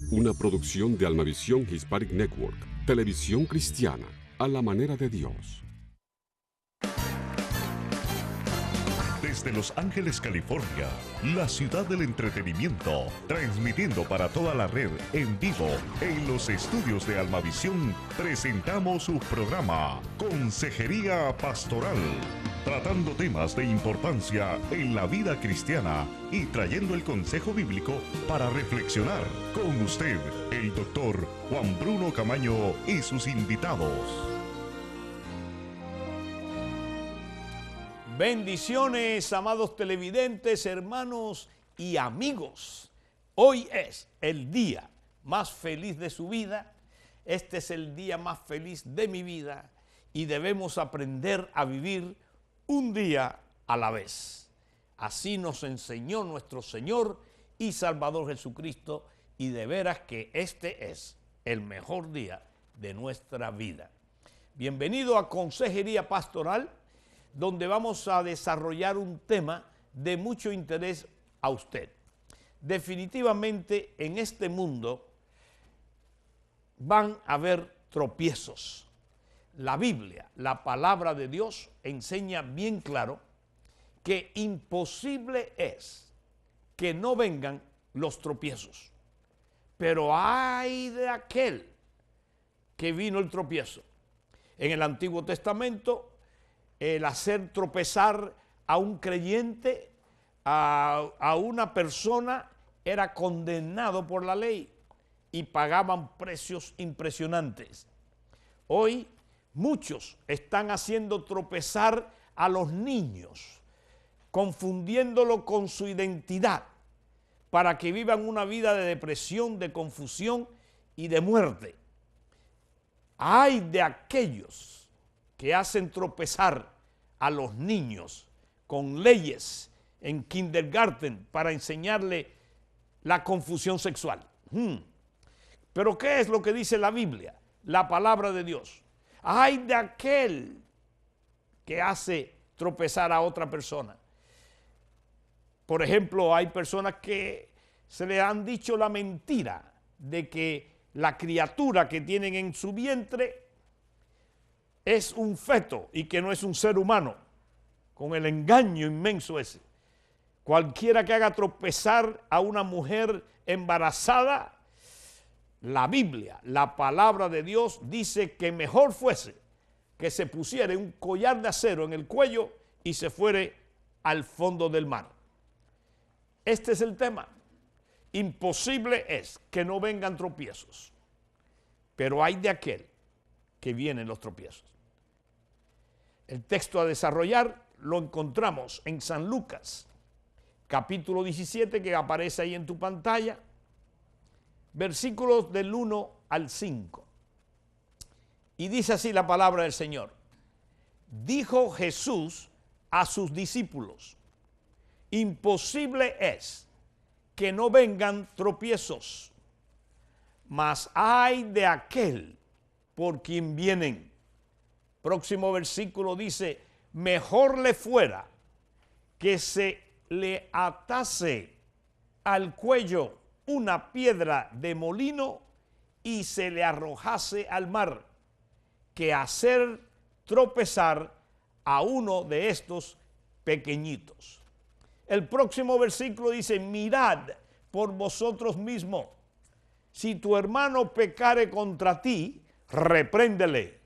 Una producción de Almavisión Hispanic Network, televisión cristiana, a la manera de Dios. Desde Los Ángeles, California, la ciudad del entretenimiento, transmitiendo para toda la red en vivo en los estudios de Almavisión, presentamos su programa Consejería Pastoral, tratando temas de importancia en la vida cristiana y trayendo el consejo bíblico para reflexionar con usted, el doctor Juan Bruno Camaño y sus invitados. Bendiciones, amados televidentes, hermanos y amigos. Hoy es el día más feliz de su vida. Este es el día más feliz de mi vida y debemos aprender a vivir un día a la vez. Así nos enseñó nuestro Señor y Salvador Jesucristo, y de veras que este es el mejor día de nuestra vida. Bienvenido a Consejería Pastoral, donde vamos a desarrollar un tema de mucho interés a usted. Definitivamente en este mundo van a haber tropiezos. La Biblia, la palabra de Dios, enseña bien claro que imposible es que no vengan los tropiezos. Pero ay de aquel que vino el tropiezo. En el Antiguo Testamento, el hacer tropezar a un creyente, a una persona, era condenado por la ley y pagaban precios impresionantes. Hoy muchos están haciendo tropezar a los niños, confundiéndolo con su identidad, para que vivan una vida de depresión, de confusión y de muerte. Ay de aquellos que hacen tropezar a los niños con leyes en kindergarten para enseñarle la confusión sexual. Pero ¿qué es lo que dice la Biblia? La palabra de Dios. Ay de aquel que hace tropezar a otra persona. Por ejemplo, hay personas que se le han dicho la mentira de que la criatura que tienen en su vientre es un feto y que no es un ser humano, con el engaño inmenso ese. Cualquiera que haga tropezar a una mujer embarazada, la Biblia, la palabra de Dios, dice que mejor fuese que se pusiera un collar de acero en el cuello y se fuere al fondo del mar. Este es el tema. Imposible es que no vengan tropiezos, pero hay de aquel que vienen los tropiezos. El texto a desarrollar lo encontramos en San Lucas, capítulo 17, que aparece ahí en tu pantalla, versículos del 1 al 5. Y dice así la palabra del Señor. Dijo Jesús a sus discípulos: imposible es que no vengan tropiezos, mas ay de aquel por quien vienen. Próximo versículo dice: mejor le fuera que se le atase al cuello una piedra de molino y se le arrojase al mar, que hacer tropezar a uno de estos pequeñitos. El próximo versículo dice: mirad por vosotros mismos, si tu hermano pecare contra ti, repréndele,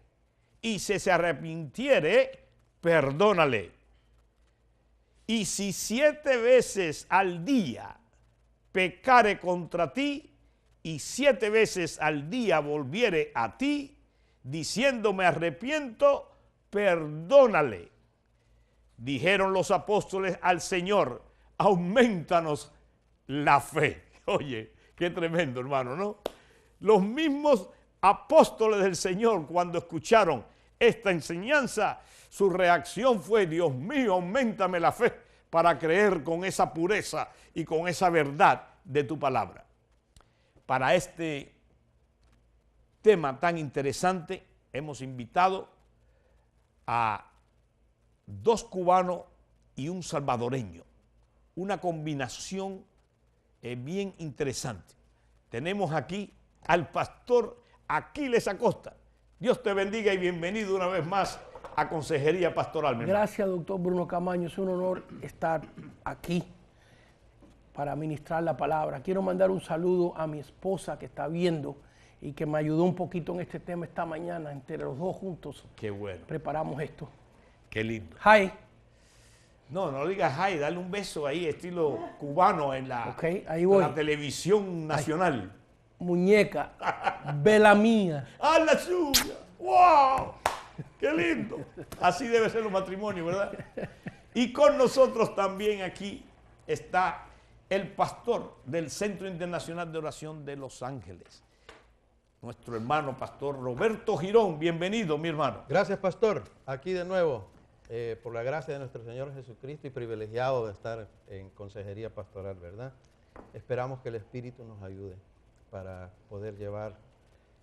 y si se arrepintiere, perdónale. Y si 7 veces al día pecare contra ti, y 7 veces al día volviere a ti, diciendo me arrepiento, perdónale. Dijeron los apóstoles al Señor: aumentanos la fe. Oye, qué tremendo, hermano, ¿no? Los mismos apóstoles del Señor, cuando escucharon esta enseñanza, su reacción fue: Dios mío, auméntame la fe para creer con esa pureza y con esa verdad de tu palabra. Para este tema tan interesante hemos invitado a 2 cubanos y un salvadoreño, una combinación bien interesante. tenemos aquí al pastor Aquiles Acosta. Dios te bendiga y bienvenido una vez más a Consejería Pastoral. Gracias, doctor Bruno Camaño. Es un honor estar aquí para ministrar la palabra. Quiero mandar un saludo a mi esposa que está viendo y que me ayudó un poquito en este tema esta mañana. Entre los dos juntos Qué bueno. preparamos esto. Qué lindo. Hi. No digas hi, dale un beso ahí, estilo cubano en la, Ok, ahí voy. en la televisión nacional. Muñeca, vela mía. ¡Ah, la suya! ¡Wow! ¡Qué lindo! Así debe ser los matrimonios, ¿verdad? Y con nosotros también aquí está el pastor del Centro Internacional de Oración de Los Ángeles, nuestro hermano pastor Roberto Girón. Bienvenido, mi hermano. Gracias, pastor. Aquí de nuevo, por la gracia de nuestro Señor Jesucristo y privilegiado de estar en consejería pastoral, ¿verdad? Esperamos que el Espíritu nos ayude para poder llevar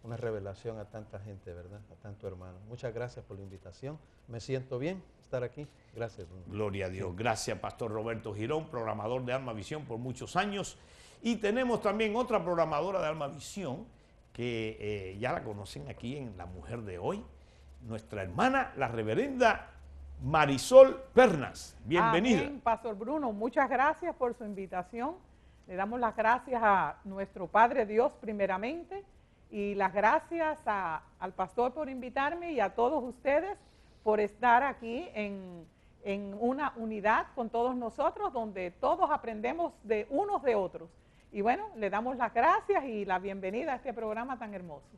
una revelación a tanta gente, ¿verdad? A tanto hermano. Muchas gracias por la invitación. Me siento bien estar aquí. Gracias, Bruno. Gloria a Dios. Gracias, pastor Roberto Girón, programador de Alma Visión por muchos años. Y tenemos también otra programadora de Alma Visión que ya la conocen aquí en La Mujer de Hoy, nuestra hermana, la reverenda Marisol Pernas. Bienvenida. Amén, pastor Bruno, muchas gracias por su invitación. Le damos las gracias a nuestro Padre Dios primeramente y las gracias al pastor por invitarme y a todos ustedes por estar aquí en una unidad con todos nosotros donde todos aprendemos de unos de otros. Y bueno, le damos las gracias y la bienvenida a este programa tan hermoso.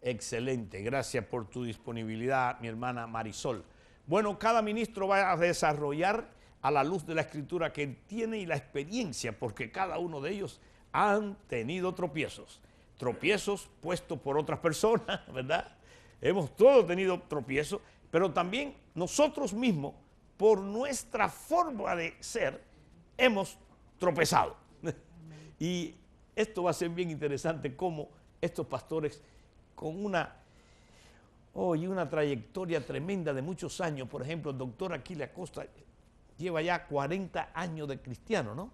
Excelente, gracias por tu disponibilidad, mi hermana Marisol. Bueno, cada ministro va a desarrollar a la luz de la Escritura que tiene y la experiencia, porque cada uno de ellos han tenido tropiezos puestos por otras personas, ¿verdad? Hemos todos tenido tropiezos, pero también nosotros mismos, por nuestra forma de ser, hemos tropezado. Y esto va a ser bien interesante cómo estos pastores con una trayectoria tremenda de muchos años, por ejemplo, el doctor Aquiles Acosta lleva ya 40 años de cristiano, ¿no?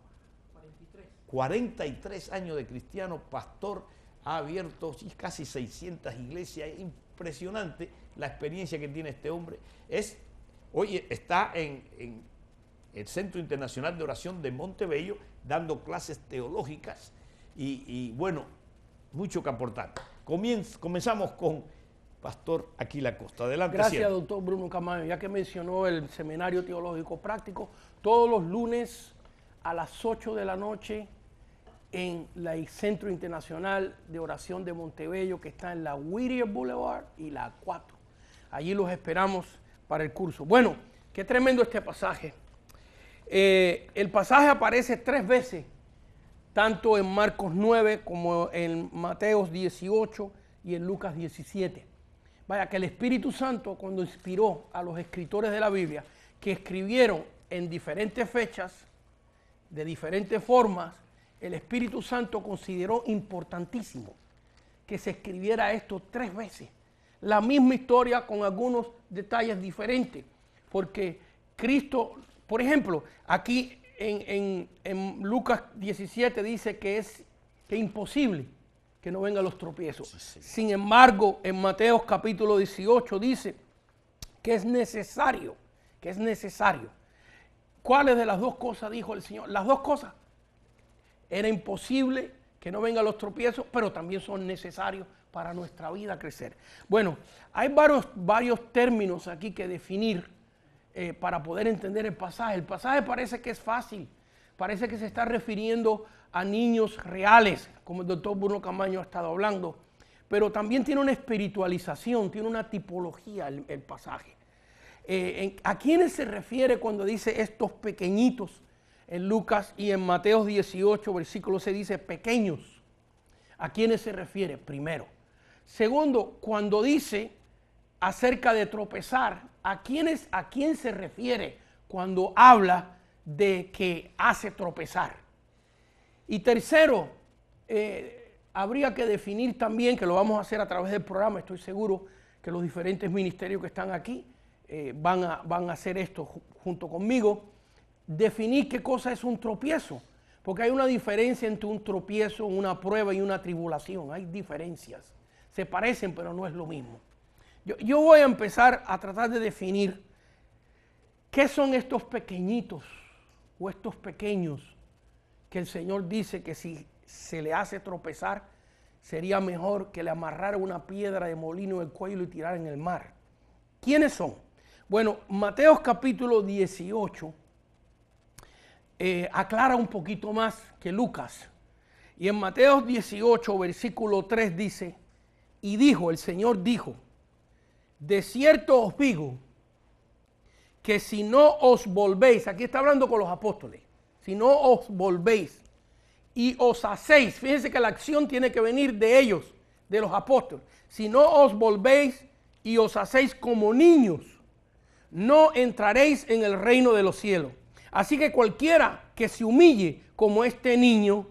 43 años de cristiano, pastor, ha abierto casi 600 iglesias. Es impresionante la experiencia que tiene este hombre. Hoy está en el Centro Internacional de Oración de Montebello dando clases teológicas y bueno, mucho que aportar. Comenzamos con pastor Aquiles Acosta. Adelante. Gracias, siempre. doctor Bruno Camaño. Ya que mencionó el Seminario Teológico Práctico, todos los lunes a las 8 de la noche en el Centro Internacional de Oración de Montebello, que está en la Whittier Boulevard y la 4. Allí los esperamos para el curso. Bueno, qué tremendo este pasaje. El pasaje aparece 3 veces, tanto en Marcos 9 como en Mateos 18 y en Lucas 17. Vaya, que el Espíritu Santo, cuando inspiró a los escritores de la Biblia, que escribieron en diferentes fechas, de diferentes formas, el Espíritu Santo consideró importantísimo que se escribiera esto 3 veces. La misma historia con algunos detalles diferentes, porque Cristo, por ejemplo, aquí en Lucas 17 dice que es imposible que no vengan los tropiezos. Sí. Sin embargo, en Mateo capítulo 18 dice que es necesario, ¿Cuáles de las dos cosas dijo el Señor? Las dos cosas. Era imposible que no vengan los tropiezos, pero también son necesarios para nuestra vida crecer. Bueno, hay varios términos aquí que definir para poder entender el pasaje. El pasaje parece que es fácil, parece que se está refiriendo a niños reales, como el doctor Bruno Camaño ha estado hablando, pero también tiene una espiritualización, tiene una tipología el pasaje. ¿A quiénes se refiere cuando dice estos pequeñitos en Lucas y en Mateo 18, versículo 6 dice pequeños? ¿A quiénes se refiere? Primero. Segundo, cuando dice acerca de tropezar, ¿a quién se refiere cuando habla de que hace tropezar? Y tercero, habría que definir también, que lo vamos a hacer a través del programa, estoy seguro que los diferentes ministerios que están aquí van a hacer esto junto conmigo, definir qué cosa es un tropiezo. Porque hay una diferencia entre un tropiezo, una prueba y una tribulación. Hay diferencias. Se parecen, pero no es lo mismo. Yo voy a empezar a tratar de definir qué son estos pequeñitos o estos pequeños que el Señor dice que si se le hace tropezar, sería mejor que le amarrara una piedra de molino en el cuello y lo tirara en el mar. ¿Quiénes son? Bueno, Mateo capítulo 18 aclara un poquito más que Lucas. Y en Mateo 18, versículo 3 dice, y dijo, el Señor dijo, de cierto os digo, que si no os volvéis, aquí está hablando con los apóstoles, si no os volvéis y os hacéis, fíjense que la acción tiene que venir de ellos, de los apóstoles, si no os volvéis y os hacéis como niños, no entraréis en el reino de los cielos. Así que cualquiera que se humille como este niño,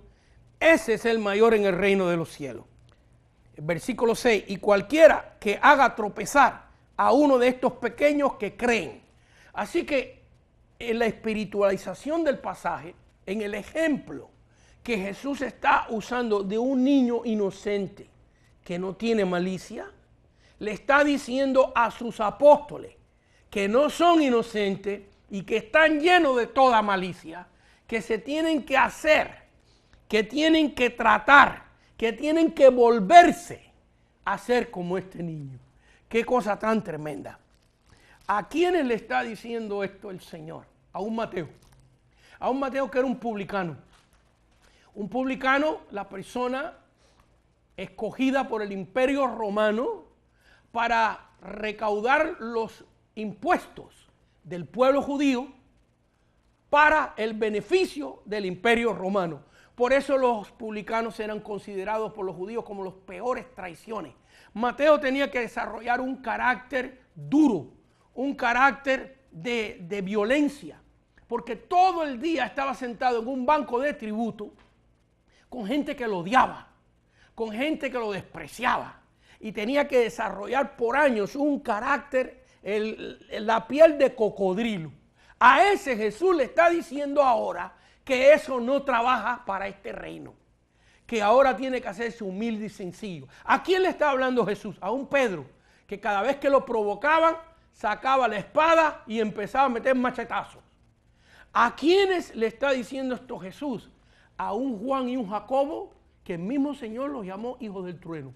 ese es el mayor en el reino de los cielos. Versículo 6, y cualquiera que haga tropezar a uno de estos pequeños que creen. Así que en la espiritualización del pasaje, en el ejemplo que Jesús está usando de un niño inocente que no tiene malicia, le está diciendo a sus apóstoles que no son inocentes y que están llenos de toda malicia, que se tienen que hacer, que tienen que tratar, que tienen que volverse a ser como este niño. Qué cosa tan tremenda. ¿A quiénes le está diciendo esto el Señor? A un Mateo. A un Mateo que era un publicano. Un publicano, la persona escogida por el Imperio Romano para recaudar los impuestos del pueblo judío para el beneficio del Imperio Romano. Por eso los publicanos eran considerados por los judíos como los peores traiciones. Mateo tenía que desarrollar un carácter duro, un carácter de violencia, porque todo el día estaba sentado en un banco de tributo con gente que lo odiaba, con gente que lo despreciaba, y tenía que desarrollar por años un carácter, la piel de cocodrilo. A ese Jesús le está diciendo ahora que eso no trabaja para este reino, que ahora tiene que hacerse humilde y sencillo. ¿A quién le está hablando Jesús? A un Pedro, que cada vez que lo provocaban, sacaba la espada y empezaba a meter machetazos. ¿A quiénes le está diciendo esto Jesús? A un Juan y un Jacobo, que el mismo Señor los llamó hijos del trueno.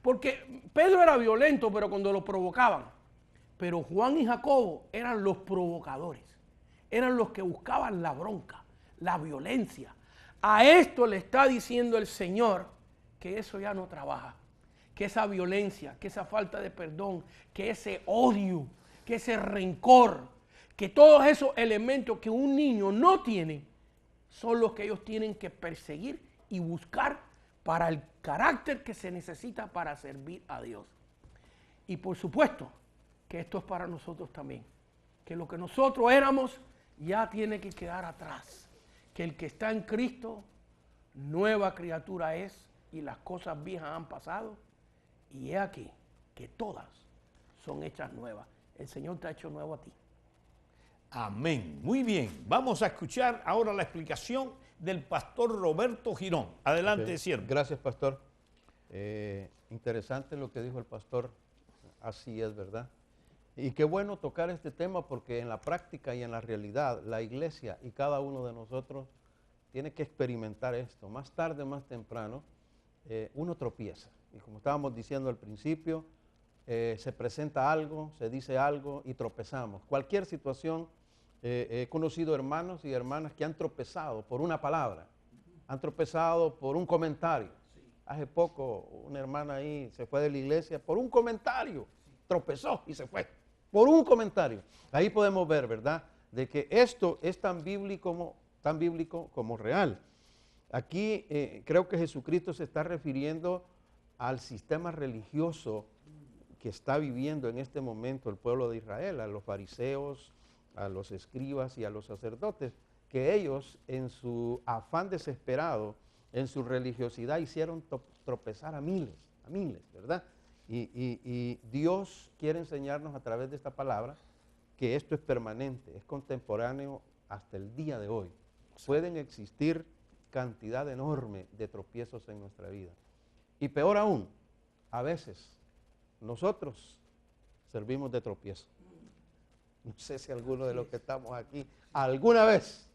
Porque Pedro era violento, pero cuando lo provocaban. Pero Juan y Jacobo eran los provocadores. Eran los que buscaban la bronca, la violencia. A esto le está diciendo el Señor que eso ya no trabaja. Que esa violencia, que esa falta de perdón, que ese odio, que ese rencor, que todos esos elementos que un niño no tiene, son los que ellos tienen que perseguir y buscar para el carácter que se necesita para servir a Dios. Y por supuesto que esto es para nosotros también, que lo que nosotros éramos ya tiene que quedar atrás, que el que está en Cristo, nueva criatura es, y las cosas viejas han pasado, y he aquí que todas son hechas nuevas. El Señor te ha hecho nuevo a ti. Amén. Muy bien. Vamos a escuchar ahora la explicación del pastor Roberto Girón. Adelante, siervo. Gracias, pastor. Interesante lo que dijo el pastor. Así es, ¿verdad? Y qué bueno tocar este tema porque en la práctica y en la realidad, la iglesia y cada uno de nosotros tiene que experimentar esto. Más tarde, más temprano, uno tropieza. Y como estábamos diciendo al principio, se presenta algo, se dice algo y tropezamos. Cualquier situación, he conocido hermanos y hermanas que han tropezado por una palabra, han tropezado por un comentario. Hace poco una hermana ahí se fue de la iglesia por un comentario, tropezó y se fue, por un comentario. Ahí podemos ver, ¿verdad?, de que esto es tan bíblico como real. Aquí creo que Jesucristo se está refiriendo al sistema religioso que está viviendo en este momento el pueblo de Israel, a los fariseos, a los escribas y a los sacerdotes, que ellos en su afán desesperado, en su religiosidad, hicieron tropezar a miles, ¿verdad? Y Dios quiere enseñarnos a través de esta palabra que esto es permanente, es contemporáneo hasta el día de hoy. Pueden existir cantidad enorme de tropiezos en nuestra vida. Y peor aún, a veces nosotros servimos de tropiezo. No sé si alguno de los que estamos aquí alguna vez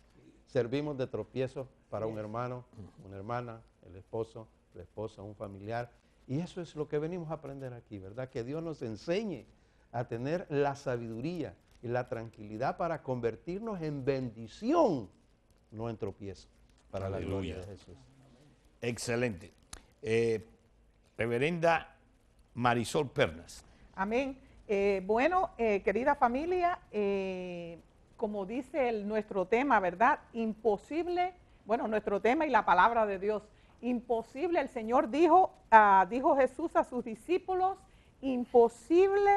servimos de tropiezo para un hermano, una hermana, el esposo, la esposa, un familiar. Y eso es lo que venimos a aprender aquí, ¿verdad? Que Dios nos enseñe a tener la sabiduría y la tranquilidad para convertirnos en bendición, no en tropiezo, para la gloria de Jesús. Excelente. Reverenda Marisol Pernas. Amén. Bueno, querida familia, como dice nuestro tema, ¿verdad? Imposible, bueno, nuestro tema y la palabra de Dios. Imposible, el Señor dijo Jesús a sus discípulos, imposible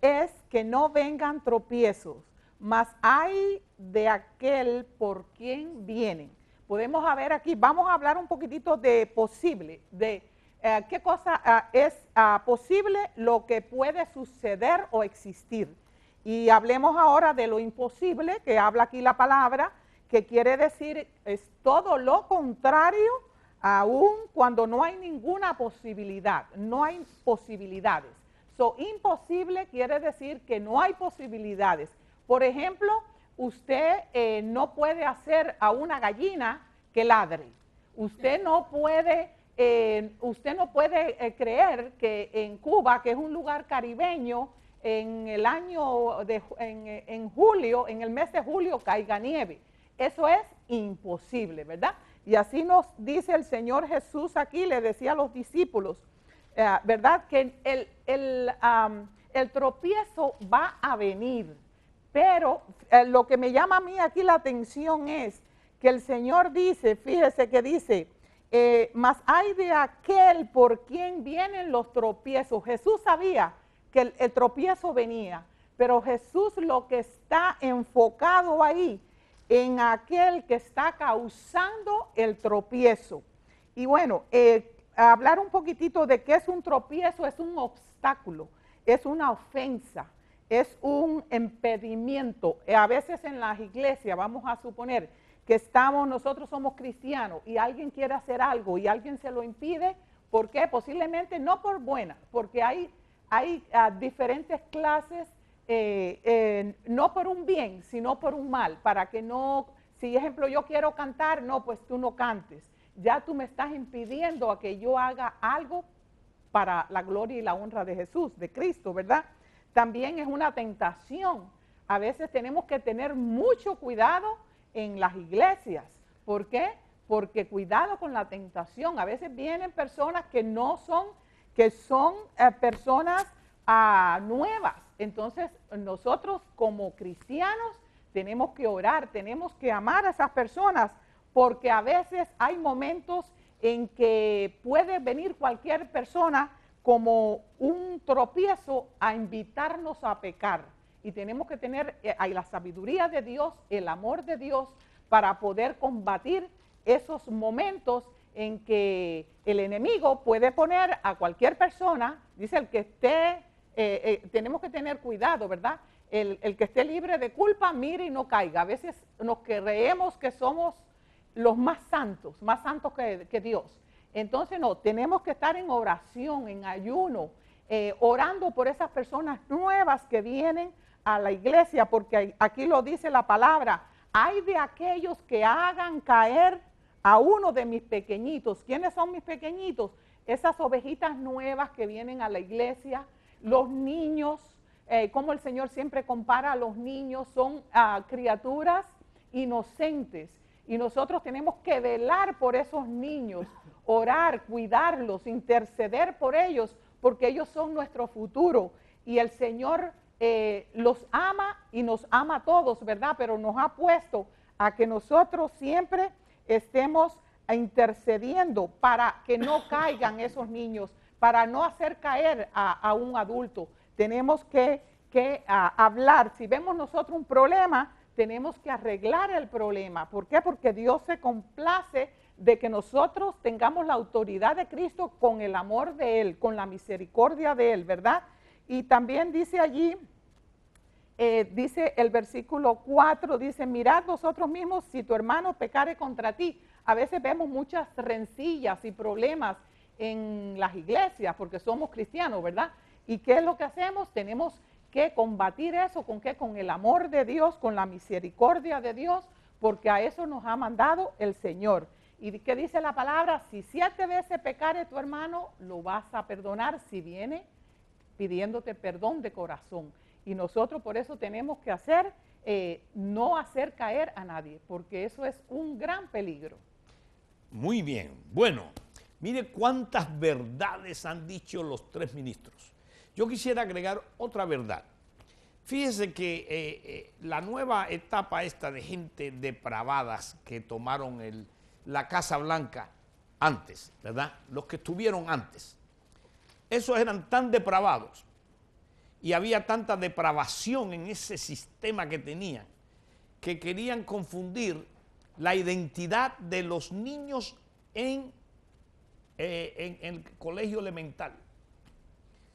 es que no vengan tropiezos, mas hay de aquel por quien vienen. Podemos ver aquí, vamos a hablar un poquitito de posible, de qué cosa es posible, lo que puede suceder o existir. Y hablemos ahora de lo imposible, que habla aquí la palabra, que quiere decir es todo lo contrario, aun cuando no hay ninguna posibilidad, no hay posibilidades. Imposible quiere decir que no hay posibilidades. Por ejemplo, usted no puede hacer a una gallina que ladre. Usted no puede creer que en Cuba, que es un lugar caribeño, en el año en julio, en el mes de julio, caiga nieve. Eso es imposible, ¿verdad? Y así nos dice el Señor Jesús aquí, le decía a los discípulos, ¿verdad? Que el tropiezo va a venir, pero lo que me llama a mí aquí la atención es que el Señor dice, fíjese que dice, mas hay de aquel por quien vienen los tropiezos. Jesús sabía que el tropiezo venía, pero Jesús lo que está enfocado ahí en aquel que está causando el tropiezo. Y bueno, hablar un poquitito de qué es un tropiezo, es un obstáculo, es una ofensa, es un impedimento. A veces en las iglesias, vamos a suponer que nosotros somos cristianos y alguien quiere hacer algo y alguien se lo impide, ¿por qué? Posiblemente no por buena, porque hay diferentes clases, no por un bien, sino por un mal, para que no, si ejemplo yo quiero cantar, no, pues tú no cantes. Ya tú me estás impidiendo a que yo haga algo para la gloria y la honra de Jesús, de Cristo, ¿verdad? También es una tentación. A veces tenemos que tener mucho cuidado en las iglesias. ¿Por qué? Porque cuidado con la tentación. A veces vienen personas que son personas nuevas. Entonces nosotros como cristianos tenemos que orar, tenemos que amar a esas personas, porque a veces hay momentos en que puede venir cualquier persona como un tropiezo a invitarnos a pecar. Y tenemos que tener la sabiduría de Dios, el amor de Dios, para poder combatir esos momentos en que el enemigo puede poner a cualquier persona, dice el que esté, tenemos que tener cuidado, ¿verdad? El que esté libre de culpa, mire y no caiga. A veces nos creemos que somos los más santos que Dios. Entonces no, tenemos que estar en oración, en ayuno, orando por esas personas nuevas que vienen a la iglesia, porque aquí lo dice la palabra, hay de aquellos que hagan caer a uno de mis pequeñitos. ¿Quiénes son mis pequeñitos? Esas ovejitas nuevas que vienen a la iglesia, los niños, como el Señor siempre compara a los niños, son criaturas inocentes. Y nosotros tenemos que velar por esos niños, orar, cuidarlos, interceder por ellos, porque ellos son nuestro futuro. Y el Señor los ama y nos ama a todos, ¿verdad? Pero nos ha puesto a que nosotros siempre estemos intercediendo para que no caigan esos niños, para no hacer caer a un adulto. Tenemos que hablar. Si vemos nosotros un problema, tenemos que arreglar el problema. ¿Por qué? Porque Dios se complace de que nosotros tengamos la autoridad de Cristo con el amor de Él, con la misericordia de Él, ¿verdad? Y también dice allí, dice el versículo 4, dice, mirad vosotros mismos si tu hermano pecare contra ti. a veces vemos muchas rencillas y problemas en las iglesias porque somos cristianos, ¿verdad? ¿Y qué es lo que hacemos? Tenemos que combatir eso, ¿con qué? Con el amor de Dios, con la misericordia de Dios, porque a eso nos ha mandado el Señor. ¿Y qué dice la palabra? Si 7 veces pecare tu hermano, lo vas a perdonar si viene pidiéndote perdón de corazón. Y nosotros por eso tenemos que hacer, no hacer caer a nadie, porque eso es un gran peligro. Muy bien. Bueno, mire cuántas verdades han dicho los 3 ministros. Yo quisiera agregar otra verdad. Fíjese que la nueva etapa esta de gente depravadas que tomaron la Casa Blanca antes, ¿verdad? Los que estuvieron antes. Esos eran tan depravados y había tanta depravación en ese sistema que tenían que querían confundir la identidad de los niños en el colegio elemental.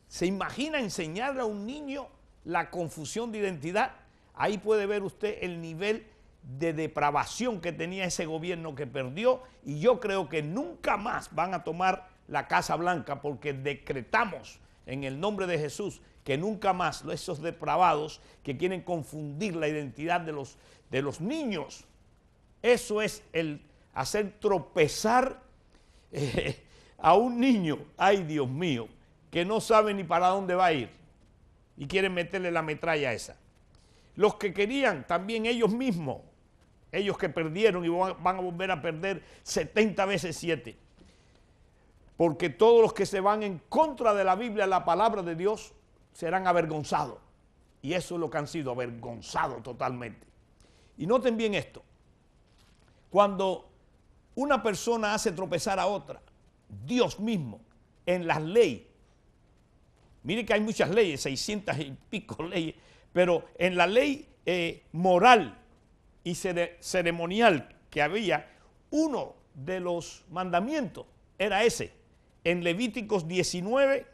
¿Se imagina enseñarle a un niño la confusión de identidad? Ahí puede ver usted el nivel de depravación que tenía ese gobierno que perdió, y yo creo que nunca más van a tomar la Casa Blanca porque decretamos en el nombre de Jesús que nunca más esos depravados que quieren confundir la identidad de los niños, eso es el hacer tropezar a un niño, ay Dios mío, que no sabe ni para dónde va a ir y quieren meterle la metralla esa. Los que querían también ellos mismos, ellos que perdieron y van a volver a perder 70 veces 7. Porque todos los que se van en contra de la Biblia, la palabra de Dios, serán avergonzados. Y eso es lo que han sido, avergonzados totalmente. Y noten bien esto. Cuando una persona hace tropezar a otra, Dios mismo, en las leyes, mire que hay muchas leyes, 600 y pico leyes, pero en la ley moral y ceremonial que había, uno de los mandamientos era ese. En Levíticos 19,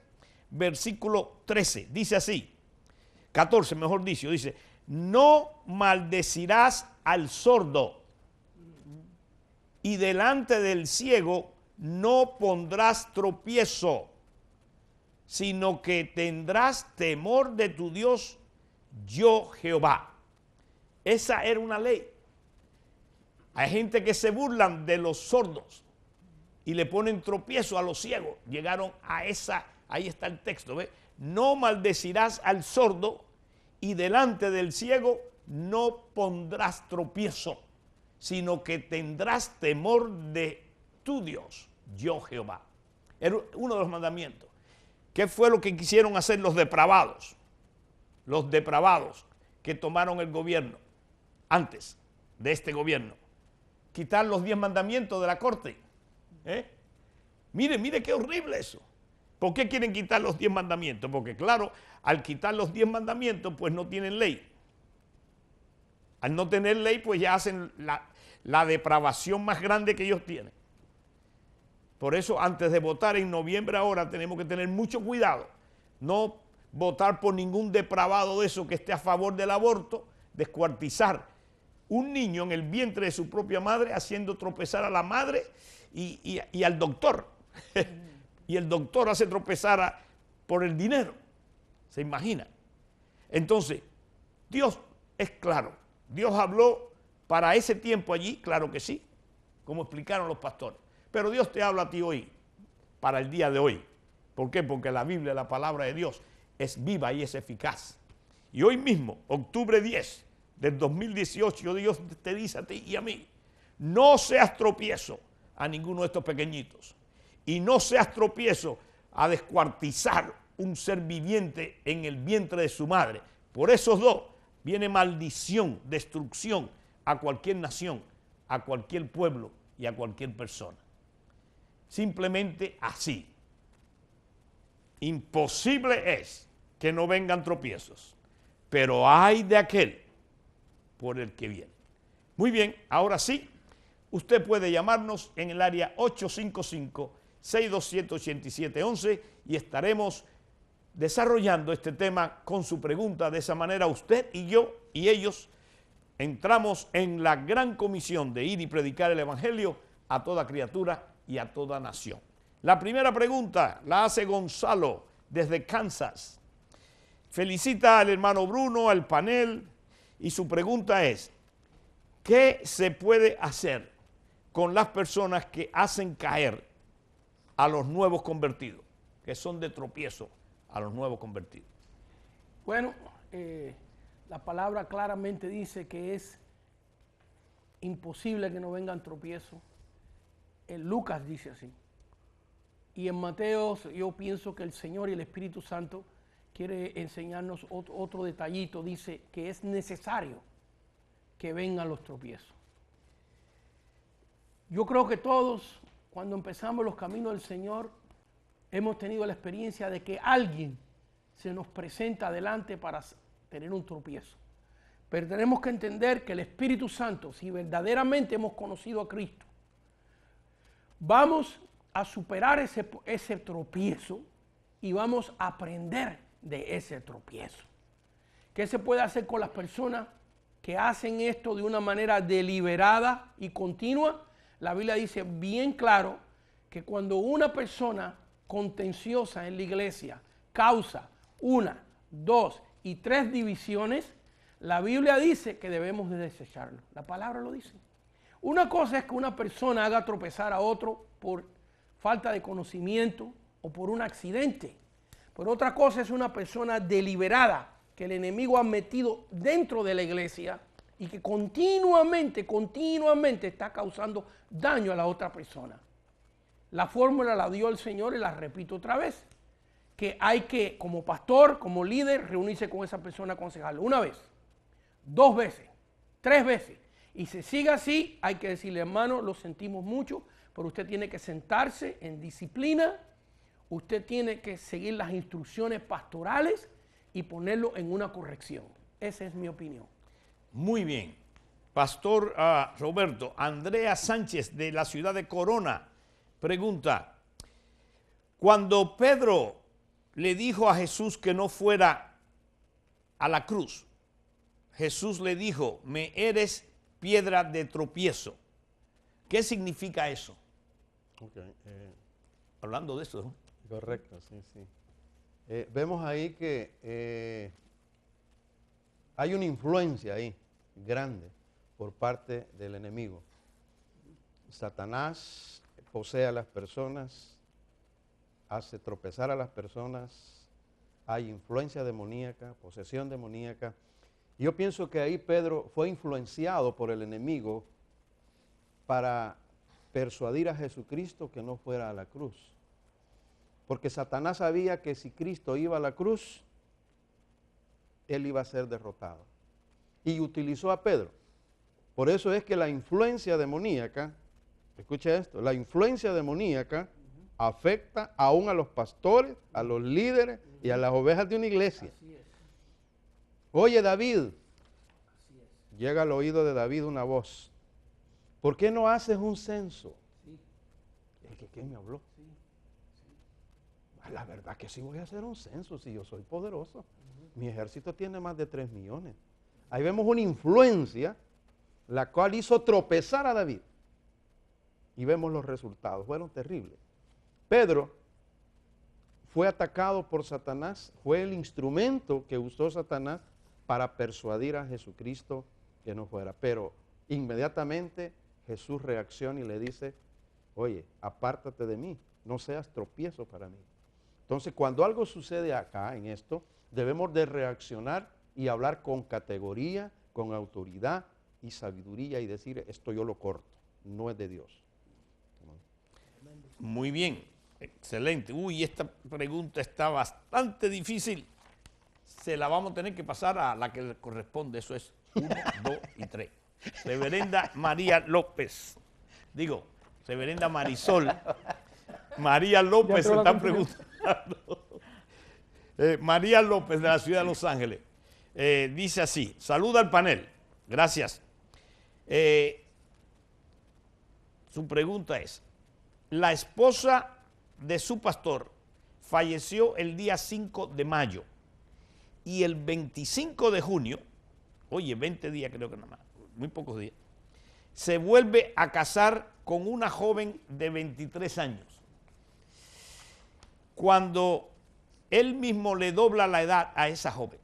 versículo 13, dice así, 14 mejor dicho, dice, no maldecirás al sordo y delante del ciego no pondrás tropiezo, sino que tendrás temor de tu Dios, yo Jehová. Esa era una ley. Hay gente que se burlan de los sordos y le ponen tropiezo a los ciegos. Llegaron a esa, ahí está el texto, ¿ve? No maldecirás al sordo y delante del ciego no pondrás tropiezo, sino que tendrás temor de tu Dios, yo Jehová. Era uno de los mandamientos. ¿Qué fue lo que quisieron hacer los depravados? Los depravados que tomaron el gobierno antes de este gobierno. Quitar los 10 mandamientos de la corte. Mire qué horrible eso. ¿Por qué quieren quitar los 10 mandamientos? Porque claro, al quitar los 10 mandamientos, pues no tienen ley. Al no tener ley, pues ya hacen la depravación más grande que ellos tienen. Por eso, antes de votar en noviembre ahora, tenemos que tener mucho cuidado. No votar por ningún depravado de eso que esté a favor del aborto, descuartizar un niño en el vientre de su propia madre, haciendo tropezar a la madre y al doctor. Y el doctor hace tropezar por el dinero. ¿Se imagina? Entonces, Dios es claro. Dios habló para ese tiempo allí, claro que sí, como explicaron los pastores. Pero Dios te habla a ti hoy, para el día de hoy. ¿Por qué? Porque la Biblia, la palabra de Dios, es viva y es eficaz. Y hoy mismo, octubre 10 del 2018, Dios te dice a ti y a mí, no seas tropiezo a ninguno de estos pequeñitos. Y no seas tropiezo a descuartizar un ser viviente en el vientre de su madre. Por esos dos viene maldición, destrucción a cualquier nación, a cualquier pueblo y a cualquier persona. Simplemente así. Imposible es que no vengan tropiezos, pero hay de aquel por el que viene. Muy bien, ahora sí, usted puede llamarnos en el área 855-627-8711 y estaremos desarrollando este tema con su pregunta. De esa manera usted y yo y ellos entramos en la gran comisión de ir y predicar el Evangelio a toda criatura y a toda nación. La primera pregunta la hace Gonzalo desde Kansas. Felicita al hermano Bruno, al panel, y su pregunta es, ¿qué se puede hacer con las personas que hacen caer a los nuevos convertidos, que son de tropiezo a los nuevos convertidos? Bueno, la palabra claramente dice que es imposible que no vengan tropiezos. En Lucas dice así. Y en Mateo yo pienso que el Señor y el Espíritu Santo quiere enseñarnos otro detallito. Dice que es necesario que vengan los tropiezos. Yo creo que todos, cuando empezamos los caminos del Señor, hemos tenido la experiencia de que alguien se nos presenta adelante para tener un tropiezo. Pero tenemos que entender que el Espíritu Santo, si verdaderamente hemos conocido a Cristo, vamos a superar ese tropiezo y vamos a aprender de ese tropiezo. ¿Qué se puede hacer con las personas que hacen esto de una manera deliberada y continua? La Biblia dice bien claro que cuando una persona contenciosa en la iglesia causa 1, 2 y 3 divisiones, la Biblia dice que debemos de desecharlo. La palabra lo dice. Una cosa es que una persona haga tropezar a otro por falta de conocimiento o por un accidente. Pero otra cosa es una persona deliberada que el enemigo ha metido dentro de la iglesia y que continuamente está causando daño a la otra persona. La fórmula la dio el Señor y la repito otra vez, que hay que, como pastor, como líder, reunirse con esa persona, aconsejarlo 1 vez, 2 veces, 3 veces. Y si sigue así, hay que decirle, hermano, lo sentimos mucho, pero usted tiene que sentarse en disciplina, usted tiene que seguir las instrucciones pastorales y ponerlo en una corrección. Esa es mi opinión. Muy bien. Pastor Roberto, Andrea Sánchez de la ciudad de Corona pregunta, cuando Pedro le dijo a Jesús que no fuera a la cruz, Jesús le dijo, me eres piedra de tropiezo. ¿Qué significa eso? Okay, Hablando de eso, ¿no? Correcto, sí, sí. Vemos ahí que hay una influencia ahí grande por parte del enemigo. Satanás posee a las personas, hace tropezar a las personas, hay influencia demoníaca, posesión demoníaca. Yo pienso que ahí Pedro fue influenciado por el enemigo para persuadir a Jesucristo que no fuera a la cruz. Porque Satanás sabía que si Cristo iba a la cruz, él iba a ser derrotado. Y utilizó a Pedro. Por eso es que la influencia demoníaca, escucha esto, la influencia demoníaca afecta aún a los pastores, a los líderes y a las ovejas de una iglesia. Oye, David, llega al oído de David una voz. ¿Por qué no haces un censo? ¿Quién me habló? La verdad que sí voy a hacer un censo si yo soy poderoso. Mi ejército tiene más de 3 millones. Ahí vemos una influencia la cual hizo tropezar a David. Y vemos los resultados, fueron terribles. Pedro fue atacado por Satanás, fue el instrumento que usó Satanás para persuadir a Jesucristo que no fuera. Pero inmediatamente Jesús reacciona y le dice, oye, apártate de mí, no seas tropiezo para mí. Entonces, cuando algo sucede acá en esto, debemos de reaccionar y hablar con categoría, con autoridad y sabiduría y decir, esto yo lo corto, no es de Dios. Muy bien, excelente. Uy, esta pregunta está bastante difícil. Se la vamos a tener que pasar a la que le corresponde. Eso es 1, 2 y 3. Reverenda María López. Digo, Reverenda Marisol. María López se está preguntando. María López de la ciudad de Los Ángeles. Dice así, saluda al panel. Gracias. Su pregunta es, la esposa de su pastor falleció el día 5 de mayo y el 25 de junio, oye, 20 días creo que nada más, muy pocos días, se vuelve a casar con una joven de 23 años. Cuando él mismo le dobla la edad a esa joven,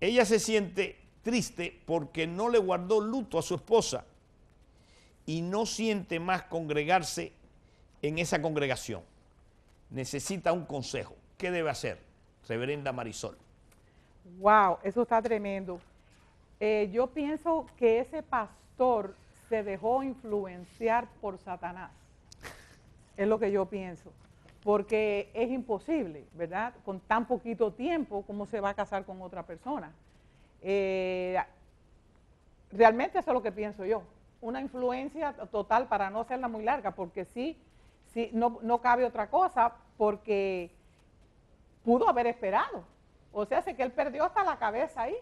ella se siente triste porque no le guardó luto a su esposa y no siente más congregarse en esa congregación. Necesita un consejo. ¿Qué debe hacer, reverenda Marisol? Wow, eso está tremendo. Yo pienso que ese pastor se dejó influenciar por Satanás. Es lo que yo pienso. Porque es imposible, ¿verdad? Con tan poquito tiempo, ¿cómo se va a casar con otra persona? Realmente eso es lo que pienso yo. Una influencia total, para no hacerla muy larga, porque sí, no cabe otra cosa, porque pudo haber esperado. O sea, sé que él perdió hasta la cabeza ahí.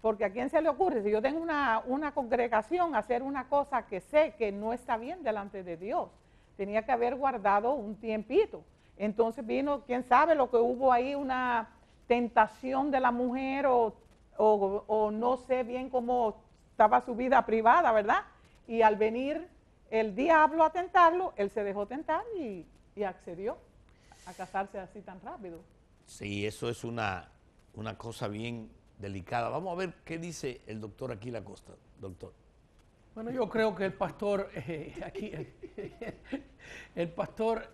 Porque a quién se le ocurre, si yo tengo una congregación, hacer una cosa que sé que no está bien delante de Dios. Tenía que haber guardado un tiempito. Entonces vino, quién sabe lo que hubo ahí, una tentación de la mujer o no sé bien cómo estaba su vida privada, ¿verdad? Y al venir el diablo a tentarlo, él se dejó tentar y accedió a casarse así tan rápido. Sí, eso es una cosa bien delicada. Vamos a ver qué dice el doctor Aquila Costa, doctor. Bueno, yo creo que el pastor, el pastor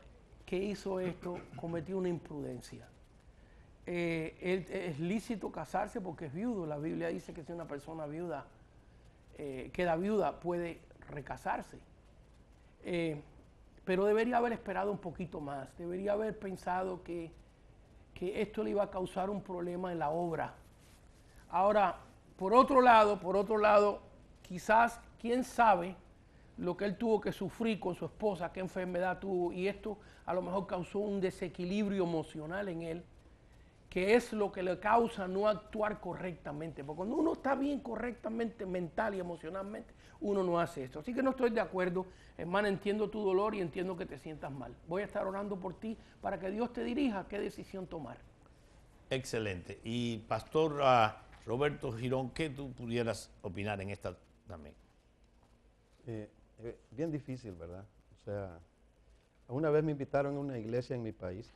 que hizo esto cometió una imprudencia. Es lícito casarse porque es viudo. La Biblia dice que si una persona viuda queda viuda, puede recasarse. Pero debería haber esperado un poquito más. Debería haber pensado que esto le iba a causar un problema en la obra. Ahora, por otro lado, quizás, quién sabe lo que él tuvo que sufrir con su esposa, qué enfermedad tuvo, y esto a lo mejor causó un desequilibrio emocional en él, que es lo que le causa no actuar correctamente. Porque cuando uno está bien correctamente, mental y emocionalmente, uno no hace esto. Así que no estoy de acuerdo, hermana, entiendo tu dolor y entiendo que te sientas mal. Voy a estar orando por ti para que Dios te dirija qué decisión tomar. Excelente. Y pastor Roberto Girón, ¿qué tú pudieras opinar en esta también? Bien difícil, ¿verdad? O sea, una vez me invitaron a una iglesia en mi país,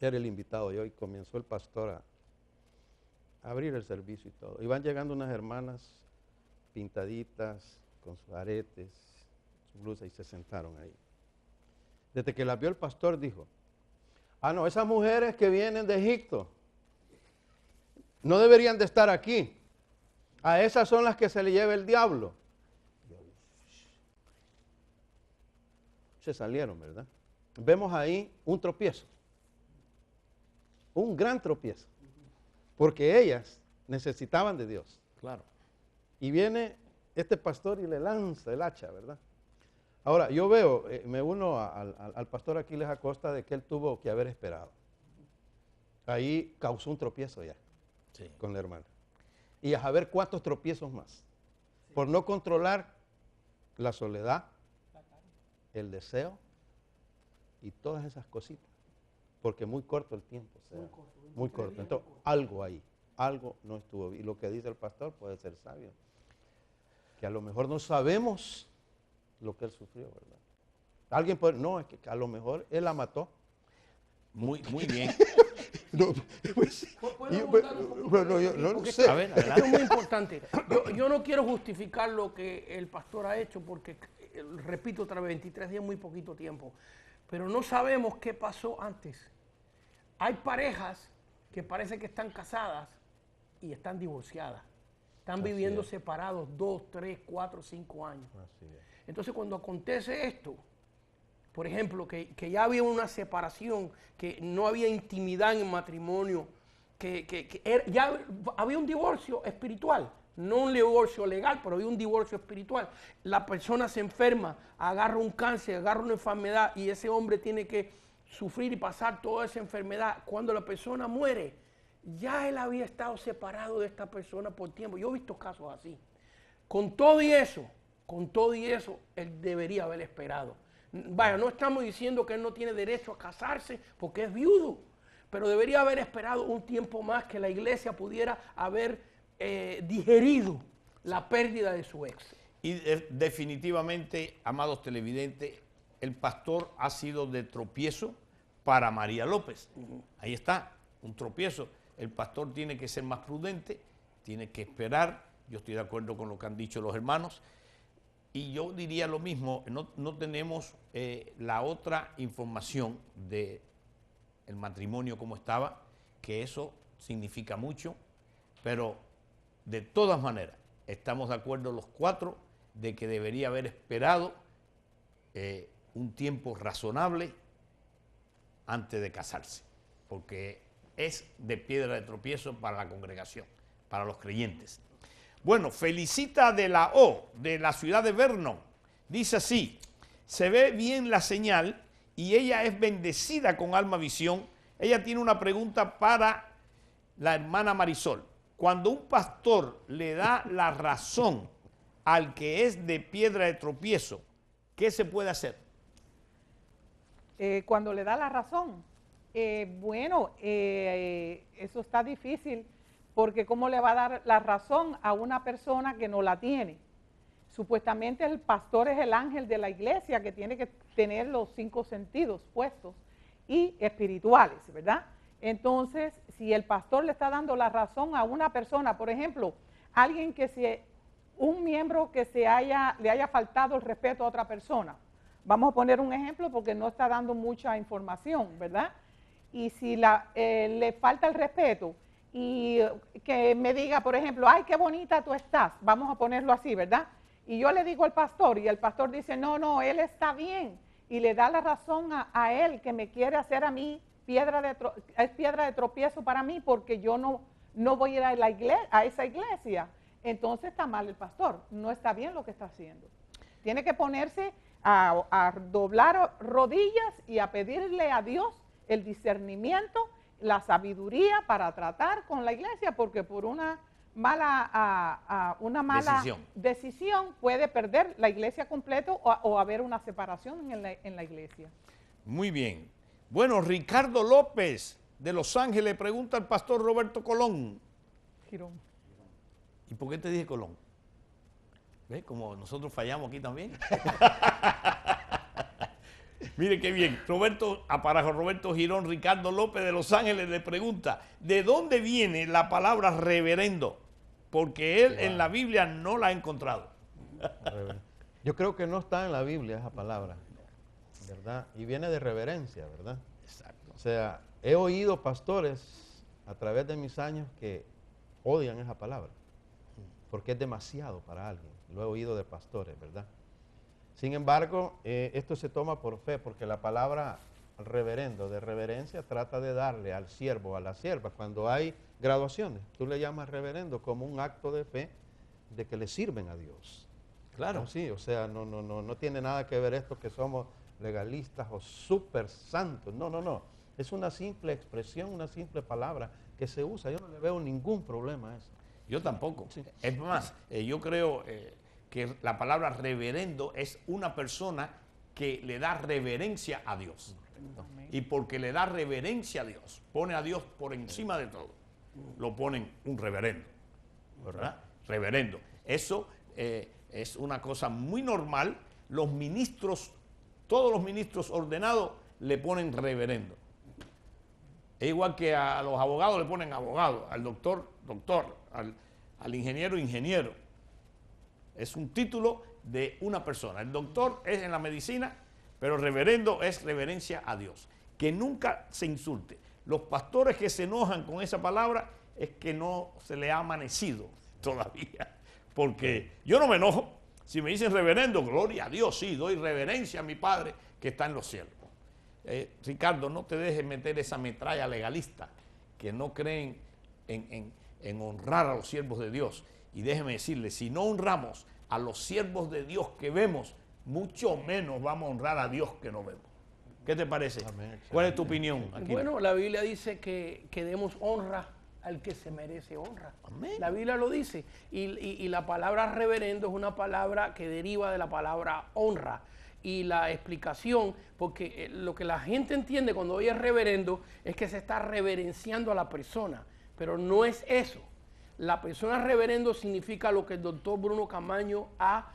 era el invitado yo, y comenzó el pastor a abrir el servicio y todo. Y van llegando unas hermanas pintaditas, con sus aretes, su blusa, y se sentaron ahí. Desde que las vio el pastor dijo, no, esas mujeres que vienen de Egipto no deberían de estar aquí. A esas son las que se le lleva el diablo. Se salieron, ¿verdad? Vemos ahí un tropiezo. Un gran tropiezo. Porque ellas necesitaban de Dios. Claro. Y viene este pastor y le lanza el hacha, ¿verdad? Ahora, yo veo, me uno al pastor Aquiles Acosta de que él tuvo que haber esperado. Ahí causó un tropiezo ya, sí, con la hermana. Y a saber cuántos tropiezos más. Sí. Por no controlar la soledad, el deseo y todas esas cositas. Porque muy corto el tiempo. O sea, muy corto. Entonces, algo ahí, algo no estuvo bien. Y lo que dice el pastor puede ser sabio. Que a lo mejor no sabemos lo que él sufrió, ¿verdad? Alguien puede, no, es que a lo mejor él la mató. Muy bien. No, pues, bueno, yo no lo sé. A ver, esto es muy importante. Yo no quiero justificar lo que el pastor ha hecho porque, repito otra vez, 23 días es muy poquito tiempo. Pero no sabemos qué pasó antes. Hay parejas que parece que están casadas y están divorciadas. Están viviendo separados 2, 3, 4, 5 años. Así es. Entonces, cuando acontece esto, por ejemplo, que ya había una separación, que no había intimidad en el matrimonio, ya había un divorcio espiritual, no un divorcio legal, pero había un divorcio espiritual. La persona se enferma, agarra un cáncer, agarra una enfermedad y ese hombre tiene que sufrir y pasar toda esa enfermedad. Cuando la persona muere, ya él había estado separado de esta persona por tiempo. Yo he visto casos así. Con todo y eso, él debería haber esperado. Vaya, no estamos diciendo que él no tiene derecho a casarse porque es viudo, pero debería haber esperado un tiempo más que la iglesia pudiera haber digerido la pérdida de su ex. Y definitivamente, amados televidentes, el pastor ha sido de tropiezo para María López. Ahí está, un tropiezo. El pastor tiene que ser más prudente, tiene que esperar. Yo estoy de acuerdo con lo que han dicho los hermanos. Y yo diría lo mismo, no tenemos la otra información del matrimonio como estaba, que eso significa mucho, pero de todas maneras estamos de acuerdo los cuatro de que debería haber esperado un tiempo razonable antes de casarse, porque es de piedra de tropiezo para la congregación, para los creyentes. Bueno, Felicita de la O, de la ciudad de Vernon, dice así: se ve bien la señal y ella es bendecida con alma visión. Ella tiene una pregunta para la hermana Marisol. Cuando un pastor le da la razón al que es de piedra de tropiezo, ¿qué se puede hacer? Cuando le da la razón, eso está difícil, porque ¿cómo le va a dar la razón a una persona que no la tiene? Supuestamente el pastor es el ángel de la iglesia que tiene que tener los 5 sentidos puestos y espirituales, ¿verdad? Entonces, si el pastor le está dando la razón a una persona, por ejemplo, un miembro que le haya faltado el respeto a otra persona, vamos a poner un ejemplo porque no está dando mucha información, ¿verdad? Y si le falta el respeto y que me diga, por ejemplo, ay, qué bonita tú estás, vamos a ponerlo así, ¿verdad? Y yo le digo al pastor y el pastor dice, no, él está bien, y le da la razón a él que me quiere hacer a mí es piedra de tropiezo para mí porque yo no voy a ir a esa iglesia. Entonces está mal el pastor, no está bien lo que está haciendo. Tiene que ponerse a doblar rodillas y a pedirle a Dios el discernimiento, la sabiduría para tratar con la iglesia, porque por una mala decisión puede perder la iglesia completo o haber una separación en la iglesia. Muy bien. Bueno, Ricardo López de Los Ángeles pregunta al pastor Roberto Colón. Girón. ¿Y por qué te dije Colón? ¿Ves? Como nosotros fallamos aquí también. Mire qué bien. Para Roberto Girón, Ricardo López de Los Ángeles le pregunta, ¿de dónde viene la palabra reverendo? Porque él en la Biblia no la ha encontrado. Yo creo que no está en la Biblia esa palabra, ¿verdad? Y viene de reverencia, ¿verdad? Exacto. O sea, he oído pastores a través de mis años que odian esa palabra, porque es demasiado para alguien. Lo he oído de pastores, ¿verdad? Sin embargo, esto se toma por fe, porque la palabra reverendo, de reverencia, trata de darle al siervo, a la sierva, cuando hay graduaciones, tú le llamas reverendo como un acto de fe de que le sirven a Dios. Claro. ¿No? Sí, o sea, no tiene nada que ver esto que somos legalistas o súper santos. No. Es una simple expresión, una simple palabra que se usa. Yo no le veo ningún problema a eso. Yo tampoco. Sí. Es más, yo creo que la palabra reverendo es una persona que le da reverencia a Dios. Y porque le da reverencia a Dios, pone a Dios por encima de todo, lo ponen un reverendo, ¿verdad? Reverendo. Eso es una cosa muy normal. Los ministros, todos los ministros ordenados le ponen reverendo. Es igual que a los abogados le ponen abogado, al doctor, doctor, al ingeniero, ingeniero. Es un título de una persona. El doctor es en la medicina, pero reverendo es reverencia a Dios. Que nunca se insulte. Los pastores que se enojan con esa palabra es que no se le ha amanecido todavía. Porque yo no me enojo. Si me dicen reverendo, gloria a Dios, sí, doy reverencia a mi Padre que está en los cielos. Ricardo, no te dejes meter esa metralla legalista que no creen en honrar a los siervos de Dios. Y déjeme decirle, si no honramos a los siervos de Dios que vemos, mucho menos vamos a honrar a Dios que no vemos. ¿Qué te parece? Amén. ¿Cuál es tu opinión? Aquí? Bueno, la Biblia dice que demos honra al que se merece honra. Amén. La Biblia lo dice. Y la palabra reverendo es una palabra que deriva de la palabra honra. Y la explicación, porque lo que la gente entiende cuando oye reverendo es que se está reverenciando a la persona, pero no es eso. La persona reverendo significa lo que el doctor Bruno Camaño ha